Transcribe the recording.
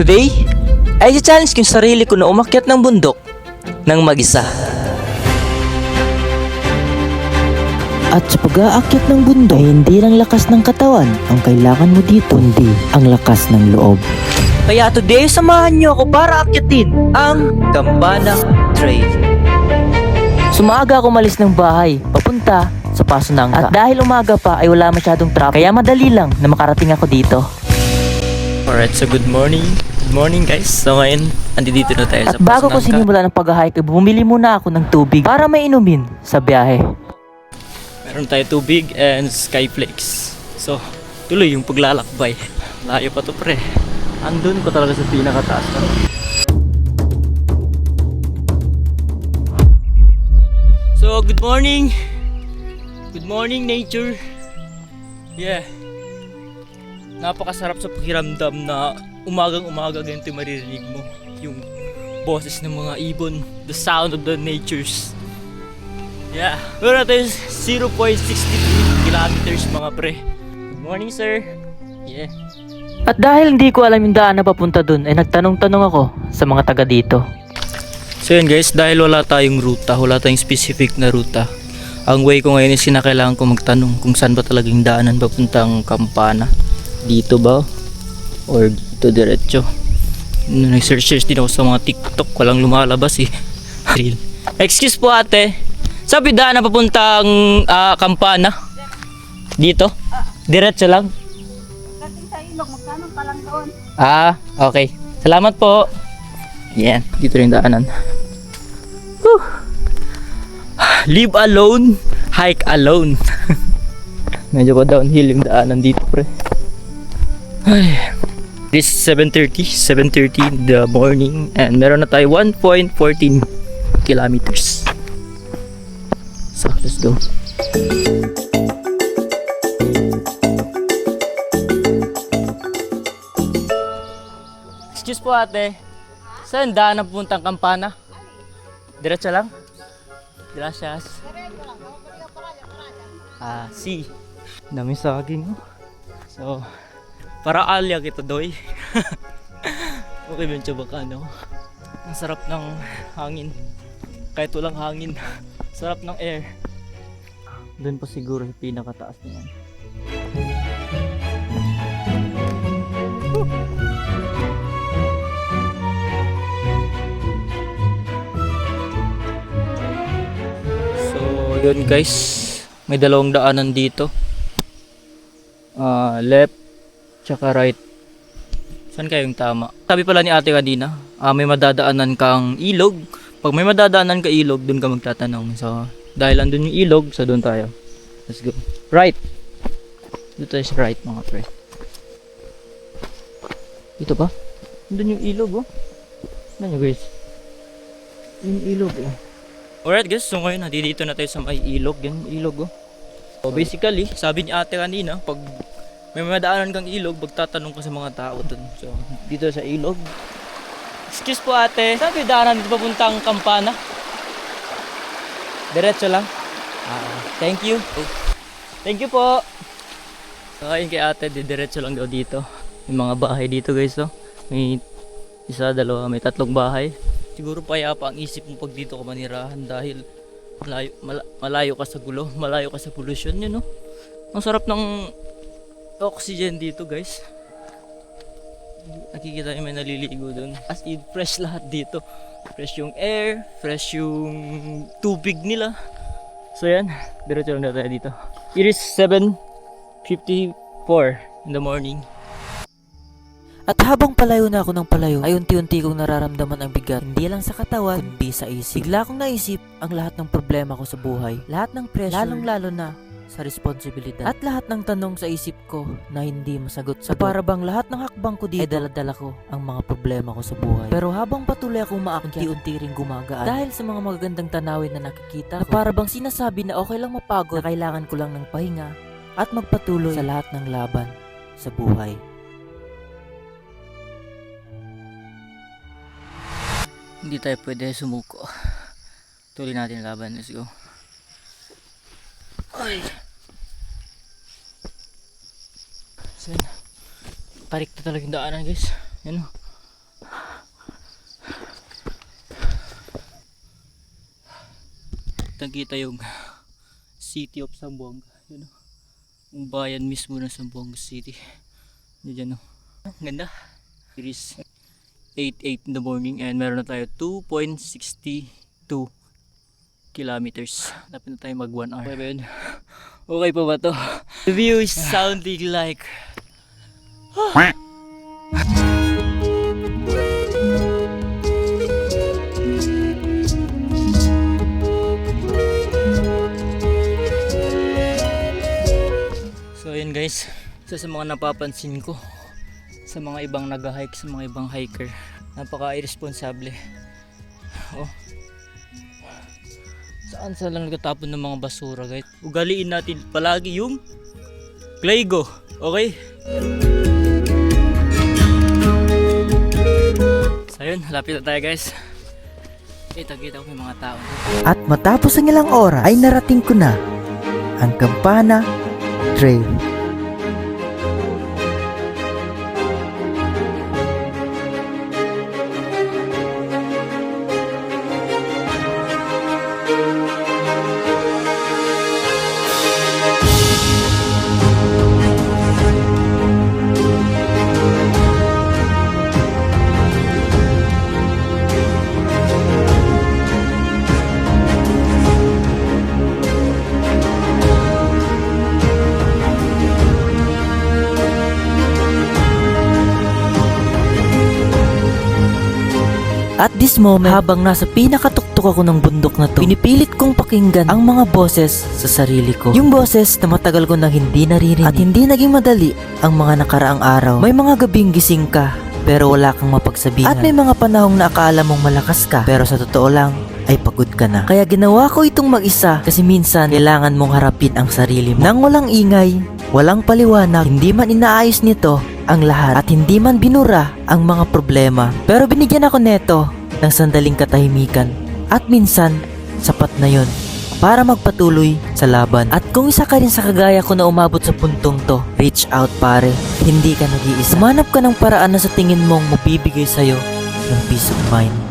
Today, ay challenge ko yung sarili ko na umakyat ng bundok ng mag-isa. At sa pag-aakyat ng bundok, ay hindi lang lakas ng katawan ang kailangan mo dito, kundi ang lakas ng loob. Kaya today, samahan niyo ako para akyatin ang Campana Trail. Sumaga ako malis ng bahay, papunta sa Paso Nangka. At dahil umaga pa ay wala masyadong traffic, kaya madali lang na makarating ako dito. Alright, so good morning. Good morning guys. So ngayon, andito na tayo At sa Paso bago ko Nangka. sinimula ng pag-hike, bumili muna ako ng tubig para may inumin sa biyahe. Meron tayo tubig and skyflakes. So, tuloy yung paglalakbay. Layo pa to pre. Andun ko talaga sa pinakataas na. So, good morning. Good morning nature. Yeah. Napakasarap sa pakiramdam na umagang-umaga ganito yung maririnig mo. Yung boses ng mga ibon. The sound of the natures. Yeah. Meron natin 0.63 kilometers mga pre. Good morning sir. Yeah. At dahil hindi ko alam yung daan na papunta dun, ay nagtanong-tanong ako sa mga taga dito. So yun guys, dahil wala tayong ruta, wala tayong specific na ruta, ang way ko ngayon is kinakailangan ko magtanong kung saan ba talagang daanan papuntang Campana. Dito ba? Or dito diretso? Nag-search din ako sa mga TikTok, walang lumalabas eh. Real. Excuse po ate, sabi daan na papuntang Campana? Dito? Diretso lang? Dating sa ilog, magkano pa lang doon? Ah, okay. Salamat po. Yan, dito rin daanan. Whew. Live alone, hike alone. Medyo pa downhill yung daanan dito, pre. Ay. This is 7:30 in the morning and meron na tayo 1.14 kilometers. So, let's go. Excuse po ate. Saan daan na pupuntang Campana? Diretso lang? Gracias. Ah, si. Dami saging. Oh. So, para alya kita doy. Okay, medyo baka ano. Ang sarap ng hangin. Kahit walang hangin. Sarap ng air. Doon pa siguro sa pinakataas na yan. So, yun guys. May dalawang daanan dito. Left tsaka right. Saan kayong tama? Sabi pala ni ate kanina, may madadaanan kang ilog. Pag may madadaanan ka ilog, dun ka magtatanong. So, dahil andun yung ilog, so dun tayo. Let's go. Right. Dito is right mga pre. Dito ba? Andun yung ilog oh. Ano nyo guys? Yung ilog oh. Alright guys, so ngayon nandito na tayo sa may ilog. Yan ilog oh. So basically, sabi ni ate kanina, pag may madaanan kang ilog, magtatanong ka sa mga tao dun. So, dito sa ilog. Excuse po ate, sabi daanan dito papuntang Campana? Diretso lang? Thank you. Thank you po. So, ayun kay ate, diretso lang daw dito. May mga bahay dito guys oh. May isa, dalawa, may tatlong bahay. Siguro payapa ang isip mo pag dito ka manirahan dahil malayo ka sa gulo, malayo ka sa pollution yun no. Ang sarap ng oxygen dito guys. Nakikita nyo may naliligo dun. As in fresh lahat dito. Fresh yung air, fresh yung tubig nila. So yan, diretso lang na tayo dito. It is 7:54 in the morning. At habang palayo na ako ng palayo, ay unti-unti kong nararamdaman ang bigat. Hindi lang sa katawan, kundi sa isip. Bigla kong naisip ang lahat ng problema ko sa buhay. Lahat ng pressure, lalong-lalo na sa responsibilidad. At lahat ng tanong sa isip ko na hindi masagot sa para bang lahat ng hakbang ko dito ay dala-dala ko ang mga problema ko sa buhay. Pero habang patuloy akong maakyat, unti-unti ring gumagaan. Dahil sa mga magagandang tanawin na nakikita ko, na para bang sinasabi na okay lang mapagod, na kailangan ko lang ng pahinga at magpatuloy sa lahat ng laban sa buhay. Hindi tayo pwede sumuko. Tuloy natin laban. Let's go. Ay. So, tarik na talaga yung daanan guys. Yan o. kitang-kita yung city of Zamboanga. Yun, oh. Yung bayan mismo ng Zamboanga City. Diyan, oh. Ang ganda. It is 8:08 in the morning and meron na tayo 2.62 kilometers. Dapat na tayo mag 1 hour. Okay ba yun? Okay pa ba to? The view is sounding like so ayun guys, isa sa mga napapansin ko sa mga ibang nag-hike, sa mga ibang hiker, napaka-irresponsable. Oh, saan lang nagtatapon ng mga basura guys. Ugaliin natin palagi yung Claygo, okay? So ayun, lapit na tayo guys. Kita ko yung mga tao. At matapos ang ilang oras ay narating ko na ang Campana Trail. At this moment, habang nasa pinakatuktok ako ng bundok na to, pinipilit kong pakinggan ang mga boses sa sarili ko. Yung boses na matagal ko nang hindi naririnig at hindi naging madali ang mga nakaraang araw. May mga gabing gising ka, pero wala kang mapagsabihan. At may mga panahong na akala mong malakas ka, pero sa totoo lang, ay pagod ka na. Kaya ginawa ko itong mag-isa kasi minsan kailangan mong harapin ang sarili mo. Nang walang ingay, walang paliwanag, hindi man inaayos nito ang lahat at hindi man binura ang mga problema. Pero binigyan ako neto ng sandaling katahimikan at minsan sapat na yon para magpatuloy sa laban. At kung isa ka rin sa kagaya ko na umabot sa puntong to, reach out pare, hindi ka nag-iisa. Humanap ka ng paraan na sa tingin mong mabibigay sa'yo ng peace of mind.